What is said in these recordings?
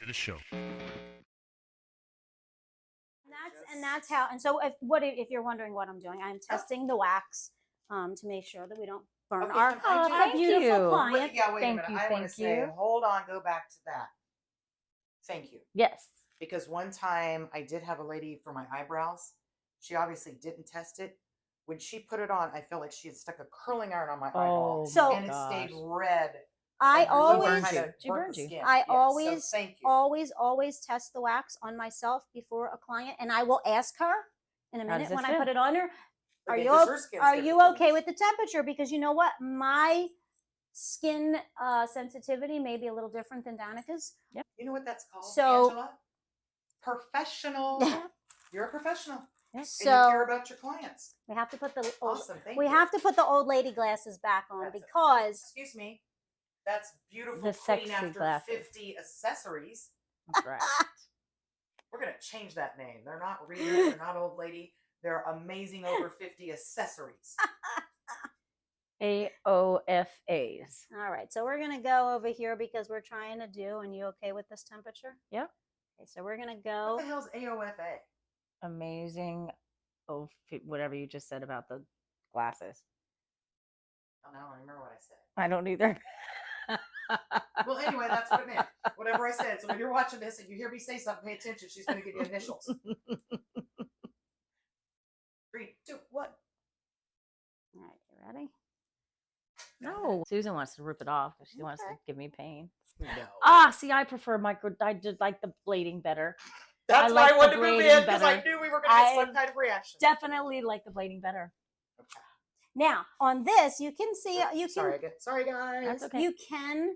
to the show. And that's how. And so, if you're wondering what I'm doing, I'm testing the wax to make sure that we don't burn Okay, our, can I our do- beautiful client. Wait a Thank minute. you, I want to thank say, you. hold on, go back to that. Thank you. Yes. Because one time I did have a lady for my eyebrows. She obviously didn't test it. When she put it on, I felt like she had stuck a curling iron on my eyeball. So- and it stayed red. I and really always, kind of She burnt burned the you. skin. I Yes, so always, thank you. always test the wax on myself before a client, and I will ask her in a How minute does it when I feel? put it on her. Are Okay, you 'cause her skin's are you different than okay with the temperature? Because you know what, my skin sensitivity may be a little different than Danica's. You know what that's called, So- Angela? Professional. You're a professional. And you So care about your clients. we have to put the old, Awesome. Thank we you. have to put the old lady glasses back on That's it. because Excuse me. That's beautiful. The Queen sexy after glasses. 50 accessories. That's right. We're gonna change that name. They're not readers. They're not old lady. They're amazing over 50 accessories. AOFAs. all right. So we're gonna go over here because we're trying to do. And you okay with this temperature? Yep. Okay, so we're gonna What go. the hell's AOFA? Amazing. Oh, whatever you just said about the glasses. Oh, no, I don't remember what I said. I don't either. Well, anyway, that's what it meant. Whatever I said. So when you're watching this and you hear me say something, pay attention. She's going to give you initials. 3, 2, 1. All right, you ready? No, Susan wants to rip it off because she wants to Okay. give me pain. No. See, I prefer I did like the blading better. That's I why like I wanted the to move blading in because I better. knew we were going to get some I kind of reaction. Definitely like the blading better. Okay. Now on this, you can see you Sorry, can sorry, guys. That's okay. you can.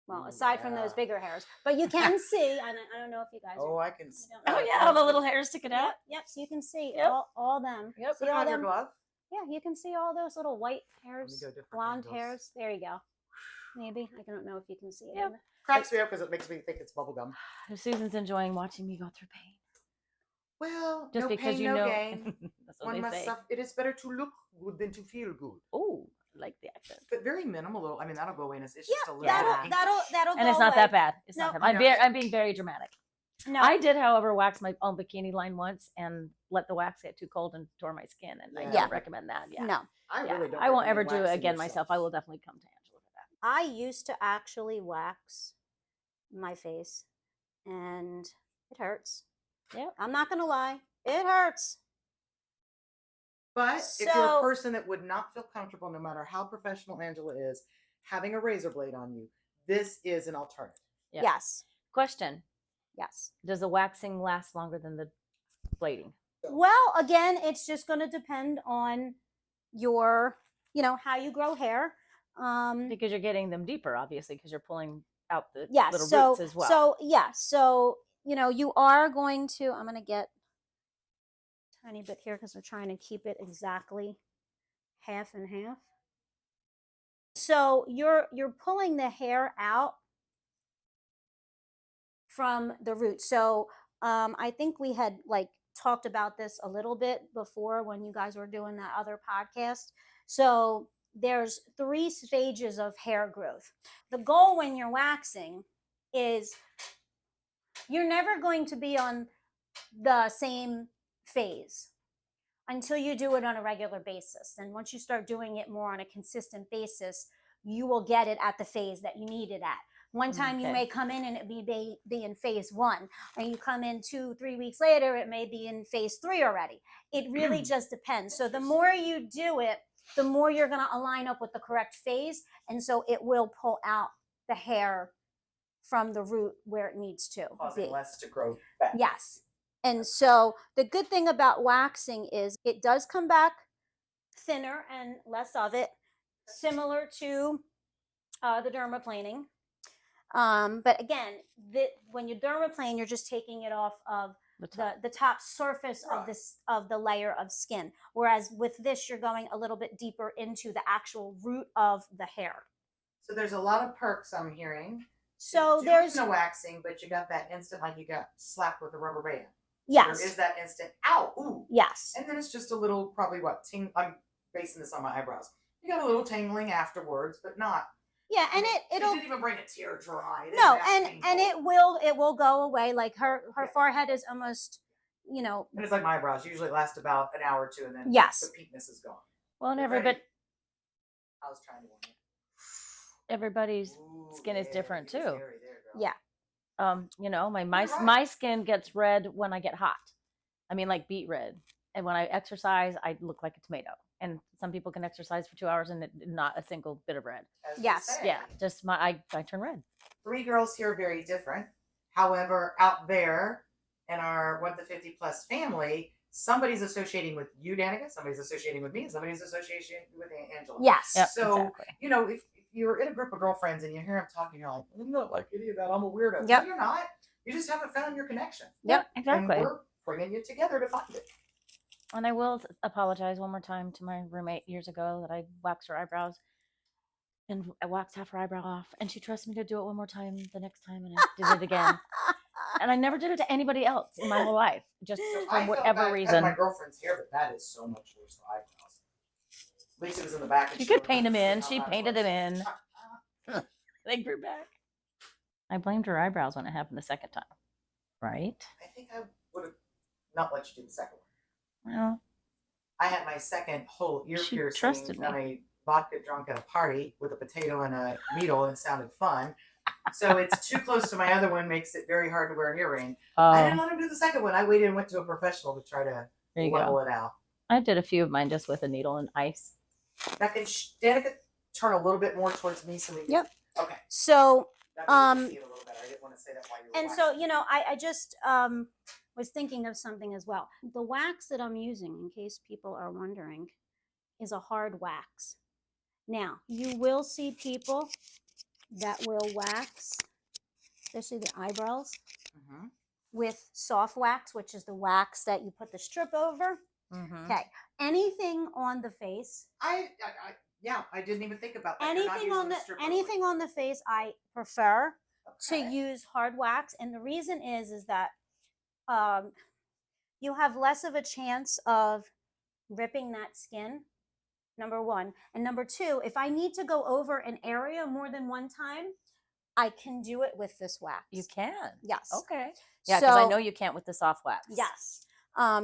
Well, aside from those Yeah. bigger hairs, but you can see. I don't know if you guys. Oh, are, I can see. don't know. Oh yeah, all the little hairs sticking out. Yep. So you can see Yep. all them. Yep. See Put all on your them. glove. Yeah, you can see all those little white hairs, go different blonde angles. hairs. There you go. Maybe I don't know if you can see it. Yep. Cracks me up because it makes me think it's bubble gum. Susan's enjoying watching me go through pain. Well, Just no because pain, you no know. gain. That's what One they must say. suffer. It is better to look good than to feel good. Oh, I like the accent. But very minimal. Little. I mean, that'll go away. And it's just a little. That'll pinkish. that'll And go it's not away. that bad. It's No. not that bad. No. I'm being very dramatic. No, I did, however, wax my own bikini line once and let the wax get too cold and tore my skin, and I Yeah. don't recommend that. Yeah, no. I Yeah. really don't. I won't ever recommend do it waxing again yourself. myself. I will definitely come to Angela for that. I used to actually wax my face, and it hurts. Yep. I'm not gonna lie, it hurts. But if you're a So- person that would not feel comfortable, no matter how professional Angela is, having a razor blade on you, this is an alternative. Yeah. Yes, Question: yes. does the waxing last longer than the blading? Well, again, it's just going to depend on your, how you grow hair. Because you're getting them deeper, obviously, because you're pulling out the Yes. little So, roots as well. so you are going to. I'm going to get a tiny bit here because we're trying to keep it exactly half and half. So you're pulling the hair out from the root. So I think we had talked about this a little bit before when you guys were doing that other podcast. So there's 3 stages of hair growth. The goal when you're waxing is you're never going to be on the same phase until you do it on a regular basis. And once you start doing it more on a consistent basis, you will get it at the phase that you need it at. One time you Okay. may come in and it be in phase 1, and you come in 2-3 weeks later, it may be in phase 3 already. It really just depends. So the more you do it, the more you're going to align up with the correct phase, and so it will pull out the hair from the root where it needs to Causing be. less to grow back. Yes. And so the good thing about waxing is it does come back thinner and less of it, similar to the dermaplaning. But again, when you dermaplane, you're just taking it off of the top surface of the layer of skin. Whereas with this, you're going a little bit deeper into the actual root of the hair. So there's a lot of perks I'm hearing. So Doing there's the waxing, but you got that instant, like you got slapped with a rubber band. yes, There is that instant, ow, ooh. yes, And then it's just a little, probably what, I'm basing this on my eyebrows. You got a little tingling afterwards, but not Yeah, and it it'll didn't even bring a tear dry. no, That and painful. it will go away. Like her Yeah. forehead is almost, you know, And it's like my eyebrows usually last about an hour or two, and then yes. the pinkness is gone. Well, and It's ready. everybody, I was trying to warn you. everybody's Ooh, skin is yeah, different you get too. hairy there, girl. Yeah. You know, my You're right. my skin gets red when I get hot. I mean, like beet red. And when I exercise, I look like a tomato. And some people can exercise for 2 hours and not a single bit of red. As we Yes. say. Yeah, just I turn red. 3 girls here are very different. However, out there in our 1 to 50 plus family, somebody's associating with you, Danica, somebody's associating with me, and somebody's associating with Angela. Yes. Yep, So, exactly. you know, if you're in a group of girlfriends and you hear them talking, you're like, I'm not like any of that. I'm a weirdo. Yep. No, you're not. You just haven't found your connection. Yep, exactly. And we're bringing you together to find it. And I will apologize one more time to my roommate years ago that I waxed her eyebrows. And I waxed half her eyebrow off. And she trusted me to do it one more time the next time. And I did it again. And I never did it to anybody else in my whole life. Just So for I felt whatever bad reason. my girlfriend's hair, but that is so much worse than eyebrows. At least it was in the back. And You could showed paint them in. how She bad it painted was. them in. They grew back. I blamed her eyebrows when it happened the second time. Right? I think I would have not let you do the second one. Well, I had my second whole ear She piercing trusted me. on a vodka drunk at a party with a potato and a needle, and it sounded fun. So it's too close to my other one, makes it very hard to wear an earring. I didn't let him do the second one. I waited and went to a professional to try to there you level go. it out. I did a few of mine just with a needle and ice. Now, can Danica turn a little bit more towards me so we can... Yep. Okay. So, That way we can see it a little better. I didn't want to say that while you were and so, waxing. you know, I just was thinking of something as well. The wax that I'm using, in case people are wondering, is a hard wax. Now, you will see people that will wax, especially the eyebrows, Mhm. with soft wax, which is the wax that you put the strip over. Mm-hmm. Okay. Anything on the face, Yeah, I didn't even think about that. You're not anything using on the strip anything over. on the face, I prefer to Okay. use hard wax, and the reason is that you have less of a chance of ripping that skin. Number one, and number two, if I need to go over an area more than one time, I can do it with this wax. You can. Yes. Okay. Yeah, because I So- know you can't with the soft wax. Yes.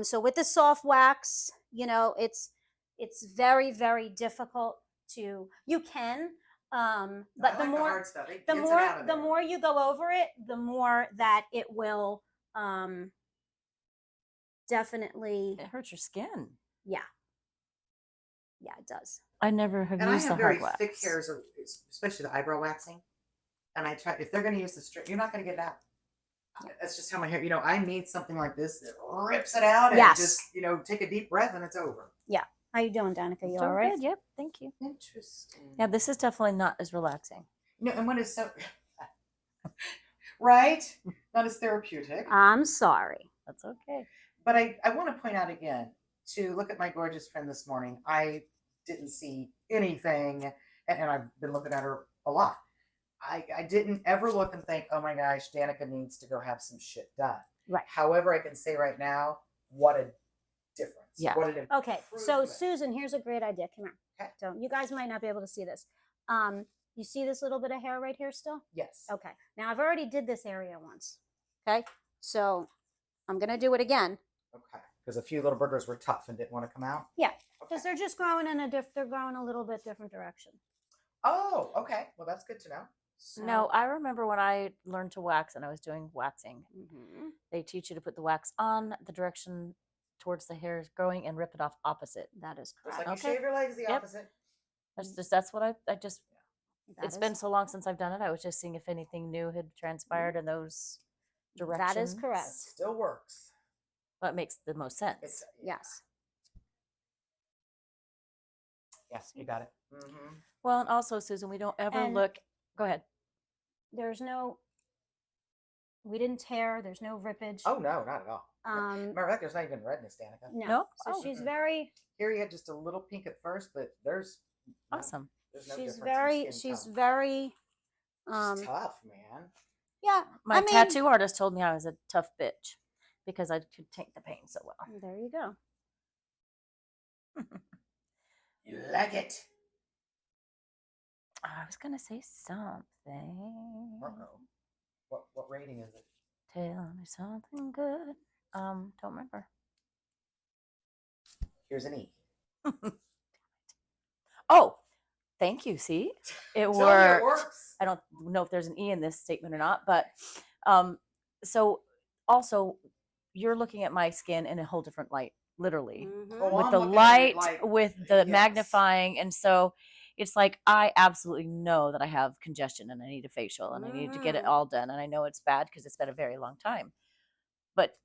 So with the soft wax, you know, it's very, very difficult to. You can, but I the like the more hard stuff. It the gets it more out of the there. more you go over it, the more that it will definitely. It hurts your skin. Yeah. Yeah, it does. I never have And I used have the very hard wax. thick hairs, especially the eyebrow waxing. And I try, if they're going to use the strip, you're not going to get it out. That's just how my hair, you know, I need something like this that rips it out and Yes. just, you know, take a deep breath and it's over. Yeah. How you doing, Danica? You Doing all right? good. Yep. Thank you. Interesting. Yeah, this is definitely not as relaxing. No, and what is so, right? Not as therapeutic. I'm sorry. That's okay. But I want to point out again, to look at my gorgeous friend this morning, I didn't see anything, and I've been looking at her a lot. I didn't ever look and think, oh my gosh, Danica needs to go have some shit done. Right. However, I can say right now, what a difference. Yeah. What an Okay. So improvement. Susan, here's a great idea. Come here. Okay. So you guys might not be able to see this. You see this little bit of hair right here still? Yes. Okay. Now I've already did this area once. Okay. So I'm gonna do it again. Okay. Because a few little burgers were tough and didn't want to come out. Yeah. Okay. Because they're just growing in they're growing a little bit different direction. Oh, okay. Well, that's good to know. So, No, I remember when I learned to wax and I was doing waxing. Mhm. They teach you to put the wax on the direction towards the hair is growing and rip it off opposite. That is Just correct. like you Okay. shave your legs the Yep. opposite. That's what I just. That It's is- been so long since I've done it. I was just seeing if anything new had transpired in those directions. That is correct. Still works. What makes the most sense? It's, Yes. Yes, you got it. Mm-hmm. Well, and also, Susan, we don't ever And- look. Go ahead. There's no. We didn't tear. There's no rippage. Oh, no, not at all. Um. Matter of fact, there's not even redness, Danica. No. No? So Oh. she's Mm-mm. very. Here you had just a little pink at first, but there's no- Awesome. there's no She's difference in very. skin She's tone. very. She's tough, man. Yeah. My I mean- tattoo artist told me I was a tough bitch because I could take the pain so well. There you go. You like it. I was gonna say something. Uh-oh. What rating is it? Tell me something good. Don't remember. Here's an E. Oh, thank you. See, it Tell me worked. it works. I don't know if there's an E in this statement or not, but so also you're looking at my skin in a whole different light, literally, Oh, with I'm the looking at it light, like, with the yes. magnifying, and so it's like I absolutely know that I have congestion and I need a facial and I need to get it all done, and I know it's bad because it's been a very long time, but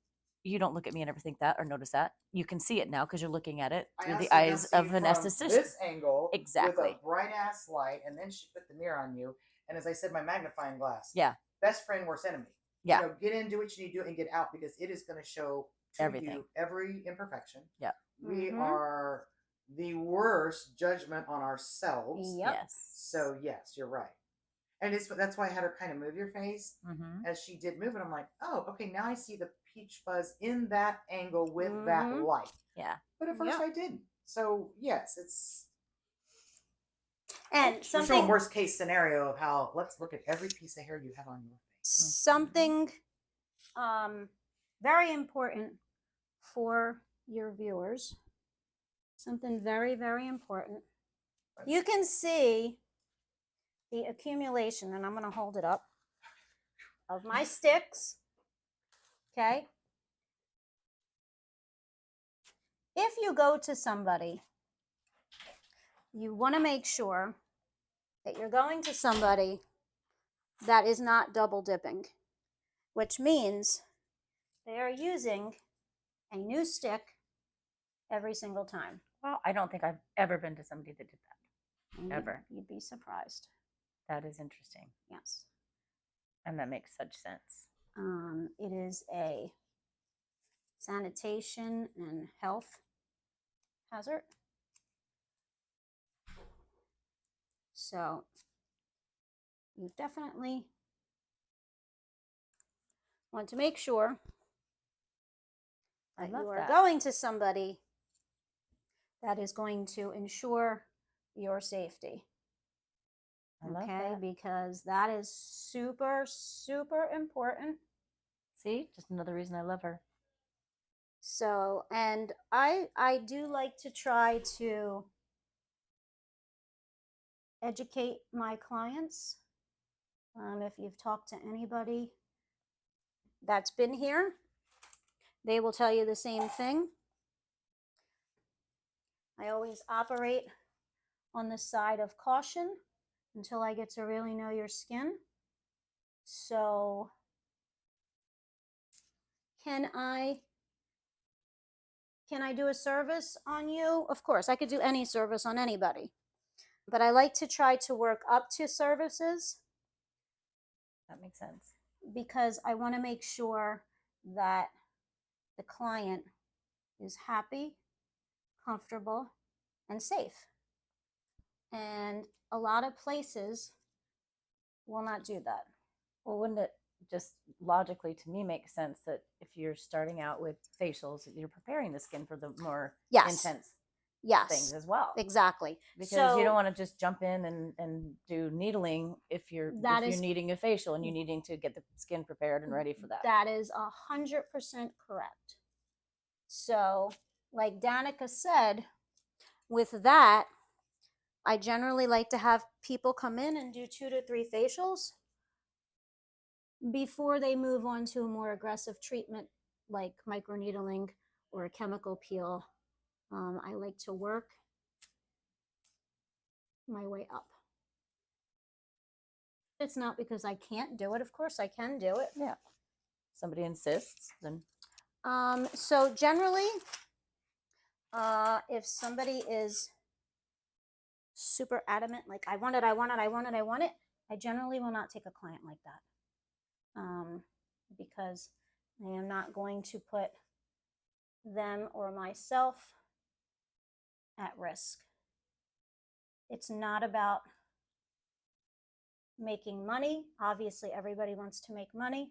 you don't look at me and ever think that or notice that. You can see it now because you're looking at it I through the also now eyes see of it an from esthetician. this angle with Exactly. a bright ass light, and then she put the mirror on you. And as I said, my magnifying glass. Yeah. Best friend, worst enemy. Yeah. You know, get in, do what you need to do, and get out because it is going to show to Everything. you every imperfection. Yeah. We are the worst judgment on ourselves. Yep. Yes. So yes, you're right. And that's why I had her kind of move your face Mm-hmm. as she did move it. I'm like, oh, okay, now I see the peach fuzz in that angle with that light. Yeah. But at first Yep. I didn't. So yes, it's And we're showing something worst case scenario of how let's look at every piece of hair you have on your face. something very important for your viewers. Something very, very important. You can see the accumulation, and I'm going to hold it up, of my sticks. Okay. If you go to somebody, you want to make sure that you're going to somebody that is not double dipping, which means they are using a new stick every single time. Well, I don't think I've ever been to somebody that did that. Ever. You'd be surprised. That is interesting. Yes. And that makes such sense. It is a sanitation and health hazard. So you definitely want to make sure that you are going to somebody that is going to ensure your safety. I love Okay, that. because that is super, super important. See, just another reason I love her. So, and I do like to try to educate my clients. If you've talked to anybody that's been here, they will tell you the same thing. I always operate on the side of caution until I get to really know your skin. So, can I do a service on you? Of course, I could do any service on anybody. But I like to try to work up to services. That makes sense. Because I want to make sure that the client is happy, comfortable, and safe. And a lot of places will not do that. Well, wouldn't it just logically to me make sense that if you're starting out with facials, you're preparing the skin for the more intense things as well? Exactly. Because you don't want to just jump in and do needling if you're needing a facial and you're needing to get the skin prepared and ready for that. That is 100% correct. So, like Danica said, with that, I generally like to have people come in and do 2 to 3 facials before they move on to a more aggressive treatment like microneedling or a chemical peel. I like to work my way up. It's not because I can't do it. Of course, I can do it. Yeah. Somebody insists, then. So generally, if somebody is super adamant, like I want it, I generally will not take a client like that. Because I am not going to put them or myself at risk. It's not about making money. Obviously, everybody wants to make money,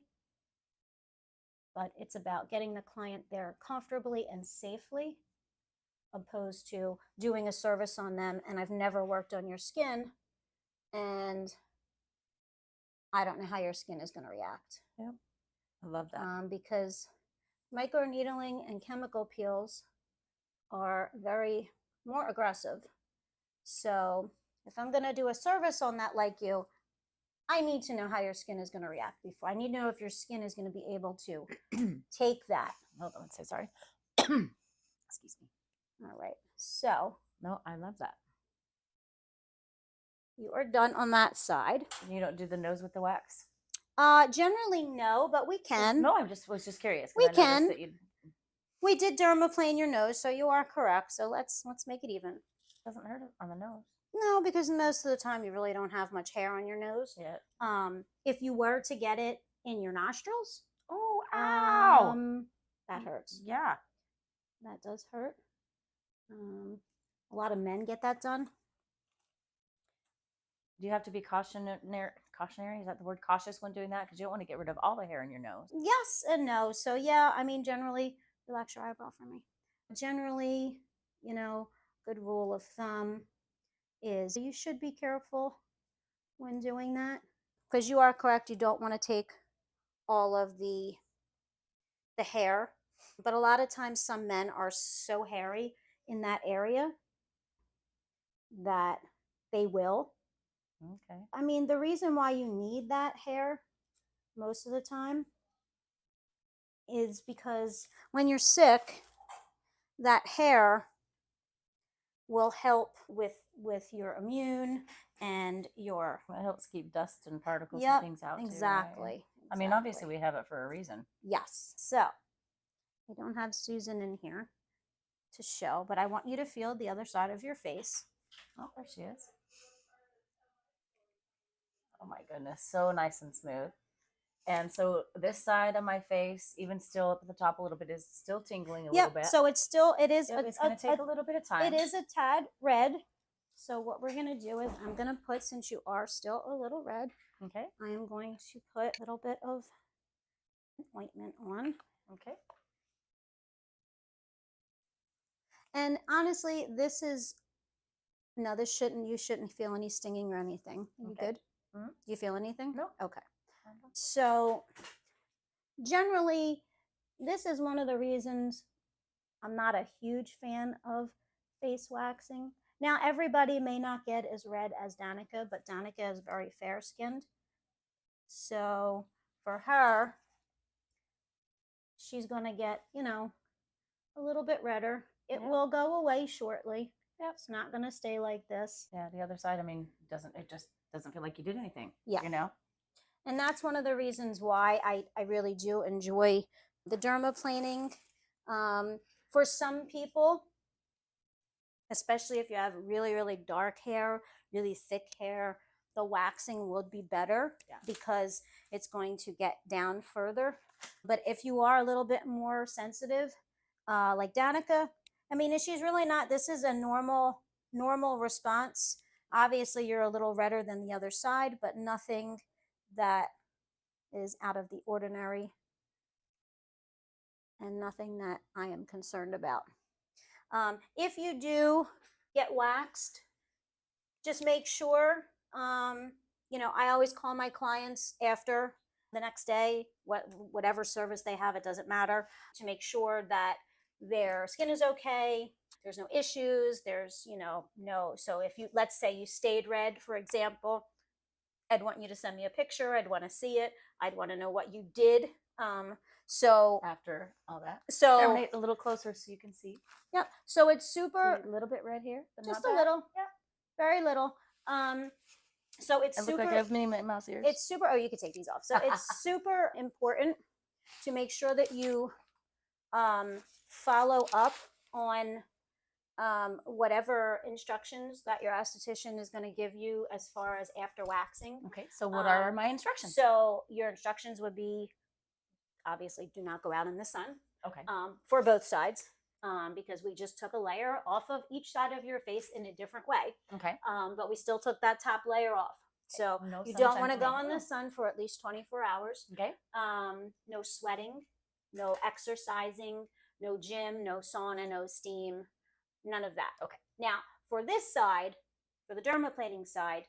but it's about getting the client there comfortably and safely, opposed to doing a service on them and I've never worked on your skin and I don't know how your skin is going to react. Yep. I love that. Because microneedling and chemical peels are very more aggressive. So if I'm going to do a service on that like you, I need to know how your skin is going to react before. I need to know if your skin is going to be able to take that. Hold on, say sorry. Excuse me. All right. So No, I love that. you are done on that side. You don't do the nose with the wax? Generally no, but we can. No, I was just curious. We I noticed can. that you We did dermaplane your nose, so you are correct. So let's make it even. doesn't hurt on the nose. No, because most of the time you really don't have much hair on your nose. Yeah. If you were to get it in your nostrils, Oh, ow! That hurts. Yeah. That does hurt. A lot of men get that done. Do you have to be cautionary? Is that the word? Cautious when doing that, because you don't want to get rid of all the hair in your nose. Yes and no. So yeah, I mean, generally, relax your eyebrow for me. Generally, good rule of thumb is you should be careful when doing that, because you are correct. You don't want to take all of the hair, but a lot of times some men are so hairy in that area that they will. Okay. I mean, the reason why you need that hair most of the time is because when you're sick, that hair will help with your immune and your It helps keep dust and particles Yep, and things out exactly. too, right? I mean, obviously exactly. we have it for a reason. Yes. So I don't have Susan in here to show, but I want you to feel the other side of your face. Oh, there she is. Oh my goodness, so nice and smooth. And so this side of my face, even still up at the top a little bit, is still tingling a little bit. So it's is. Yep, it's going to take a little bit of time. It is a tad red. So what we're going to do is I'm going to put, since you are still a little red, Okay. I am going to put a little bit of ointment on. Okay. And honestly, you shouldn't feel any stinging or anything. You Okay. good? Mhm. Do you feel anything? No. Okay. So generally, this is one of the reasons I'm not a huge fan of face waxing. Now, everybody may not get as red as Danica, but Danica is very fair skinned. So for her, she's going to get, a little bit redder. It Yeah. will go away shortly. Yep. It's not going to stay like this. Yeah, the other side, I mean, it just doesn't feel like you did anything. Yeah. And that's one of the reasons why I really do enjoy the dermaplaning. For some people, especially if you have really, really dark hair, really thick hair, the waxing would be better because it's going to get down further. But if you are a little bit more sensitive, like Danica, I mean, she's really not. This is a normal response. Obviously, you're a little redder than the other side, but nothing that is out of the ordinary and nothing that I am concerned about. If you do get waxed, just make sure, I always call my clients after the next day, whatever service they have, it doesn't matter, to make sure that their skin is okay, there's no issues, there's, no. So if let's say you stayed red, for example, I'd want you to send me a picture. I'd want to see it. I'd want to know what you did. So after all that, so a little closer so you can see. Yeah. So it's super. A little bit red here, but just not a bad. little. Yeah. Very little. So it's I super. look like I have Minnie Mouse ears. It's super. Oh, you could take these off. So it's super important to make sure that you follow up on whatever instructions that your esthetician is going to give you as far as after waxing. Okay. So what are my instructions? So your instructions would be, obviously, do not go out in the sun. Okay. For both sides. Because we just took a layer off of each side of your face in a different way. Okay. But we still took that top layer off. So No you don't sunshine want to for go me. in the sun for at least 24 hours. Okay. No sweating, no exercising, no gym, no sauna, no steam, none of that. Okay. Now, for this side, for the dermaplaning side,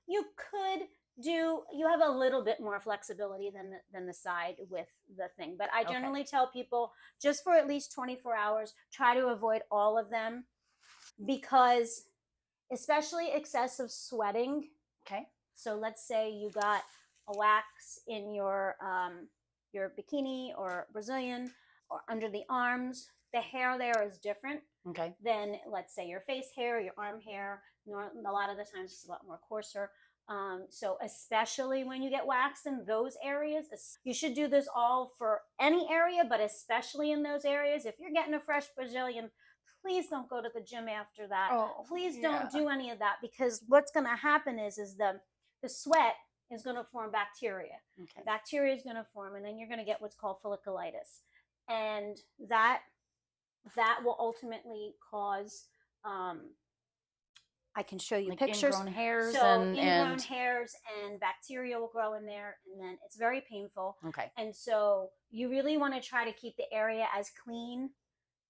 You could you have a little bit more flexibility than the side with the thing, but I Okay. generally tell people just for at least 24 hours, try to avoid all of them, because especially excessive sweating. Okay. So let's say you got a wax in your bikini or Brazilian or under the arms. The hair there is different Okay. than, let's say, your face hair, your arm hair. A lot of the times it's a lot more coarser. So especially when you get waxed in those areas, you should do this all for any area, but especially in those areas. If you're getting a fresh Brazilian, please don't go to the gym after that. Oh, Please yeah. don't do any of that, because what's going to happen is the sweat is going to form bacteria. Okay. Bacteria is going to form, and then you're going to get what's called folliculitis, and that will ultimately cause I can show you Like pictures. ingrown hairs So and ingrown hairs and bacteria will grow in there, and then it's very painful. okay. And so you really want to try to keep the area as clean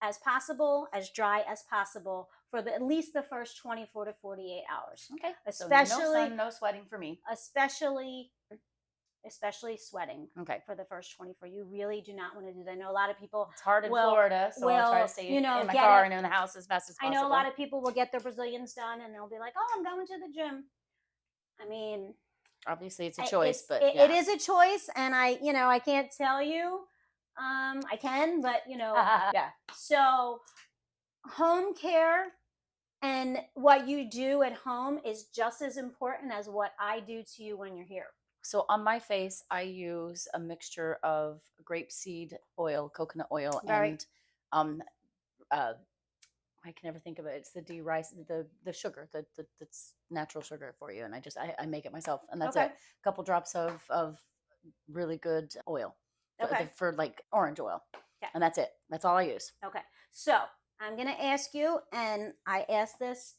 as possible, as dry as possible for at least the first 24 to 48 hours. Okay. So Especially no sun, no sweating for me. Especially sweating Okay. for the first 24. You really do not want to do that. I know a lot of people. It's hard in Florida, so I'll try to stay in my car and in the house as fast as possible. I know a lot of people will get their Brazilians done and they'll be like, "Oh, I'm going to the gym." I mean, obviously it's a choice, but it is a choice, and I can't tell you. I can, but yeah. So home care and what you do at home is just as important as what I do to you when you're here. So on my face, I use a mixture of grapeseed oil, coconut oil, and I can never think of it. It's the de-rice, the sugar, that's natural sugar for you, and I make it myself, and that's Okay. it. A couple drops of really good oil, Okay. for like orange oil, Okay. and that's it. That's all I use. Okay. So I'm gonna ask you, and I ask this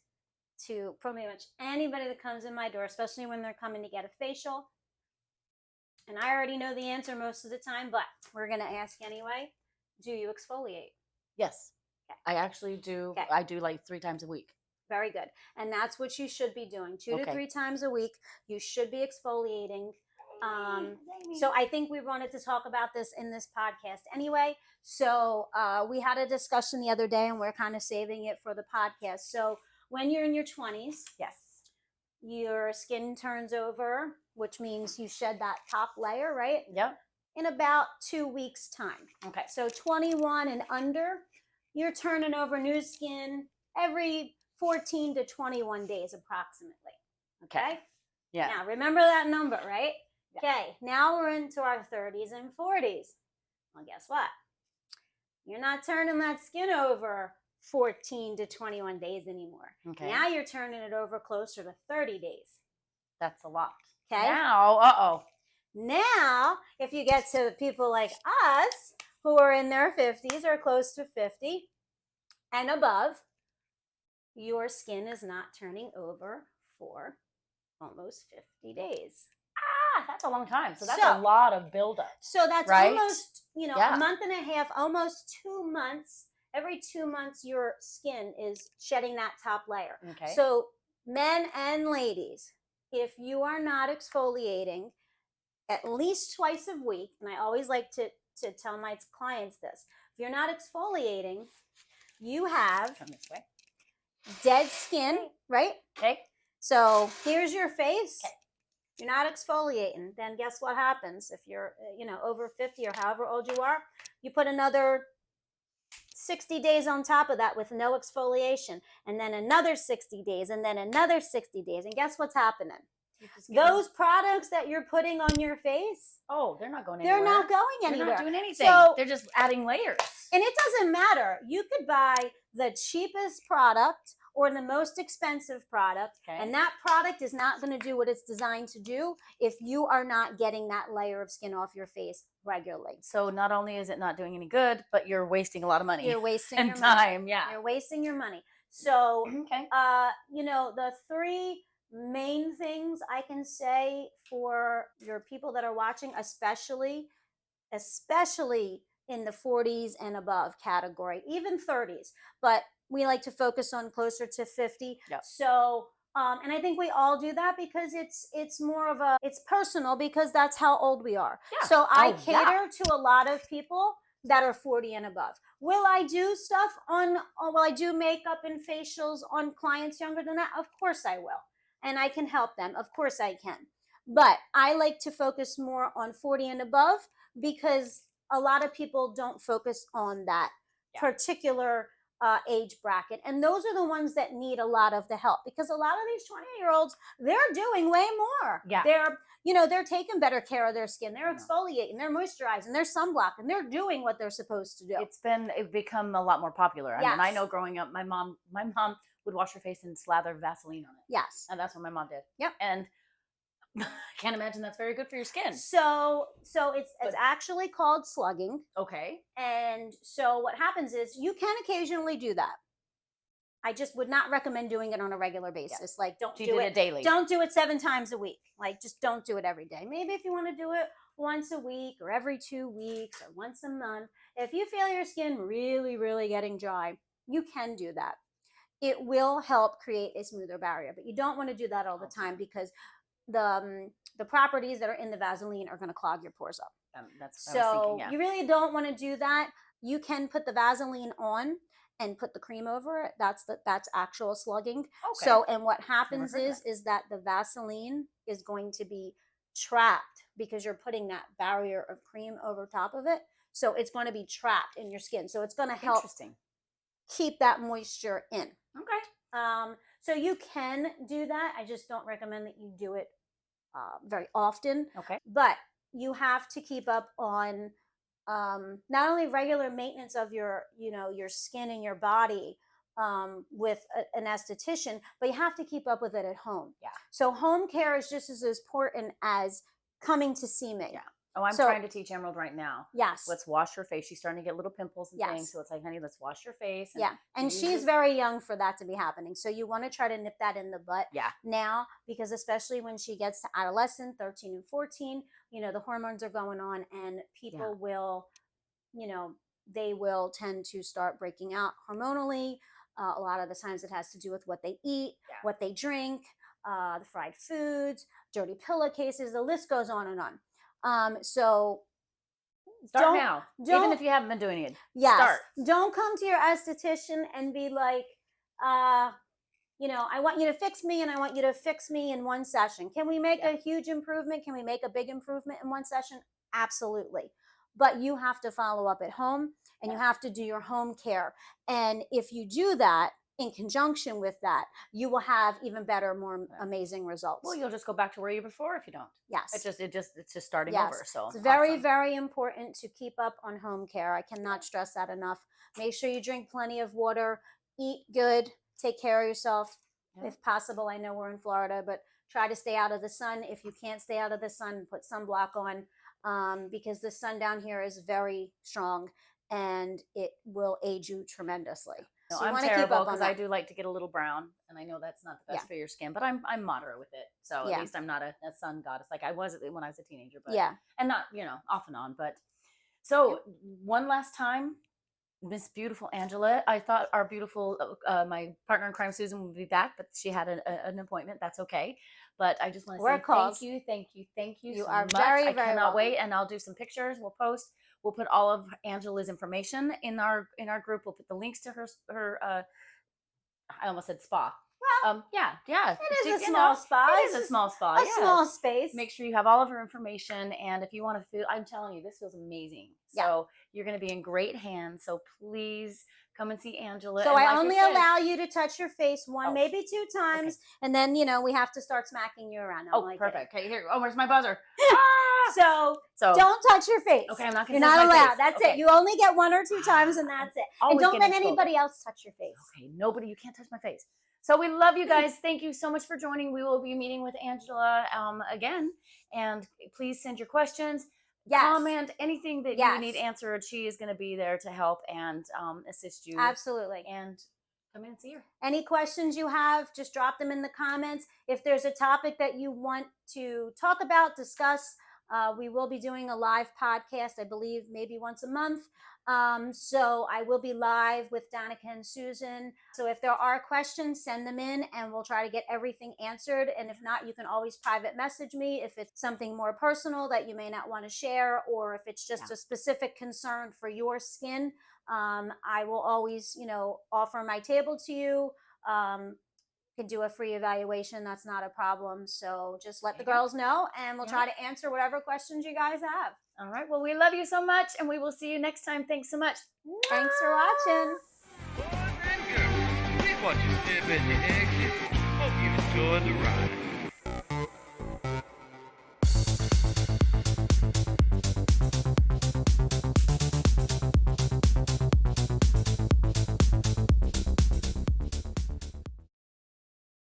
to pretty much anybody that comes in my door, especially when they're coming to get a facial. And I already know the answer most of the time, but we're going to ask anyway. Do you exfoliate? Yes. Okay. I actually do. Okay. I do like 3 times a week. Very good. And that's what you should be doing. 2 to 3 times a week. You should be exfoliating. So I think we wanted to talk about this in this podcast anyway. So we had a discussion the other day, and we're kind of saving it for the podcast. So when you're in your 20s, Yes. your skin turns over, which means you shed that top layer, right? Yep. In about 2 weeks' time. Okay. So 21 and under, you're turning over new skin every 14 to 21 days approximately. Okay? Yeah. Now, remember that number, right? Yeah. Okay, now we're into our 30s and 40s. Well, guess what? You're not turning that skin over 14 to 21 days anymore. Okay. Now you're turning it over closer to 30 days. That's a lot. Okay? Now, Now, if you get to people like us who are in their 50s or close to 50 and above, your skin is not turning over for almost 50 days. That's a long time. So that's a lot of buildup. So that's right? almost, a month and a half, almost 2 months. Every 2 months, your skin is shedding that top layer. Okay. So men and ladies, if you are not exfoliating at least twice a week, and I always like to tell my clients this, if you're not exfoliating, you have Come this way. dead skin, right? Okay. So here's your face. Okay. You're not exfoliating. Then guess what happens? If you're, over 50 or however old you are, you put another 60 days on top of that with no exfoliation, and then another 60 days, and then another 60 days. And guess what's happening? Those products that you're putting on your face, they're not going anywhere. They're not going anywhere. They're not doing anything. So, they're just adding layers. And it doesn't matter. You could buy the cheapest product or the most expensive product, and that product is not going to do what it's designed to do if you are not getting that layer of skin off your face regularly. So not only is it not doing any good, but you're wasting a lot of money. You're wasting and your time. Money. Yeah. You're wasting your money. So, okay. The 3 main things I can say for your people that are watching, especially in the 40s and above category, even 30s, but we like to focus on closer to 50. Yep. So And I think we all do that because it's more of it's personal because that's how old we are. Yeah. So I Oh, yeah. cater to a lot of people that are 40 and above. Will I do stuff will I do makeup and facials on clients younger than that? Of course I will. And I can help them. Of course I can. But I like to focus more on 40 and above because a lot of people don't focus on that particular age bracket. And those are the ones that need a lot of the help because a lot of these 20-year-olds, they're doing way more. Yeah. They're taking better care of their skin. They're exfoliating, they're moisturizing, they're sunblocking, they're doing what they're supposed to do. It's become a lot more popular. I mean, I Yes. know growing up, my mom would wash her face and slather Vaseline on it. Yes. And that's what my mom did. Yep. And I can't imagine that's very good for your skin. So it's actually called slugging. Okay. And so what happens is you can occasionally do that. I just would not recommend doing it on a regular basis. Like don't You do did it it daily. Don't do it 7 times a week. Like just don't do it every day. Maybe if you want to do it once a week or every 2 weeks or once a month. If you feel your skin really, really getting dry, you can do that. It will help create a smoother barrier, but you don't want to do that all the time because the properties that are in the Vaseline are going to clog your pores up. That's what I was So thinking, yeah. you really don't want to do that. You can put the Vaseline on and put the cream over it. That's actual slugging. Okay. So and what happens heard is that the Vaseline is going to be trapped because you're putting that barrier of cream over top of it. So it's going to be trapped in your skin. So it's going to help Interesting. keep that moisture in. Okay. So you can do that. I just don't recommend that you do it very often. Okay. But you have to keep up on not only regular maintenance of your skin and your body with an esthetician, but you have to keep up with it at home. Yeah. So home care is just as important as coming to see me. Yeah. Oh, I'm trying to teach Emerald right now. Yes. Let's wash her face. She's starting to get little pimples and Yes. things. So it's like, honey, let's wash your face. And yeah. And she's very young for that to be happening. So you want to try to nip that in the butt now, because especially when she gets to adolescent, 13 and 14, the hormones are going on and people will, they will tend to start breaking out hormonally. A lot of the times it has to do with what they eat, what they drink, the fried foods, dirty pillowcases, the list goes on and on. So start now, even if you haven't been doing it. Yes. Start. Don't come to your esthetician and be like, I want you to fix me and I want you to fix me in one session. Can we make a huge improvement? Can we make a big improvement in one session? Absolutely. But you have to follow up at home and you have to do your home care. And if you do that, in conjunction with that, you will have even better, more amazing results. Well, you'll just go back to where you were before if you don't. Yes. It's just starting over. So it's very, very important to keep up on home care. I cannot stress that enough. Make sure you drink plenty of water, eat good, take care of yourself if possible. I know we're in Florida, but try to stay out of the sun. If you can't stay out of the sun, put sunblock on because the sun down here is very strong and it will age you tremendously. No, so I'm terrible because I do like to get a little brown, and I know that's not the best for your skin, but I'm moderate with it. So at least I'm not a sun goddess like I was when I was a teenager. But and not off and on. But so one last time, Miss Beautiful Angela. I thought our beautiful my partner in crime Susan would be back, but she had an appointment. That's okay. But I just want to say thank you. You so are much. very, I very cannot welcome. wait, and I'll do some pictures. We'll post. We'll put all of Angela's information in our group. We'll put the links to her I almost said spa. Well, it is a small spa. It is a small spa. A small space. Make sure you have all of her information, and if you want to feel, I'm telling you, this feels amazing. So you're going to be in great hands. So please come and see Angela. So I only allow you to touch your face one, maybe 2 times, and then we have to start smacking you around. Perfect. Okay, here. Oh, where's my buzzer? So don't touch your face. Okay, I'm not going to. You're not allowed. That's it. You only get 1 or 2 times, and that's it. Always and don't let anybody else touch your face. Okay, nobody. You can't touch my face. So we love you guys. Thank you so much for joining. We will be meeting with Angela again, and please send your questions. Comment anything that you need answered. She is going to be there to help and assist you. Absolutely. And come in and see her. Any questions you have, just drop them in the comments. If there's a topic that you want to talk about, discuss, We will be doing a live podcast, I believe, maybe once a month. So I will be live with Danica and Susan. So if there are questions, send them in and we'll try to get everything answered. And if not, you can always private message me if it's something more personal that you may not want to share, or if it's just a specific concern for your skin. I will always, offer my table to you. Can do a free evaluation. That's not a problem. So just let the girls know and we'll try to answer whatever questions you guys have. All right. Well, we love you so much and we will see you next time. Thanks so much. Thanks for watching. Boys and girls, keep watching Step at the Exit. Hope you enjoy the ride.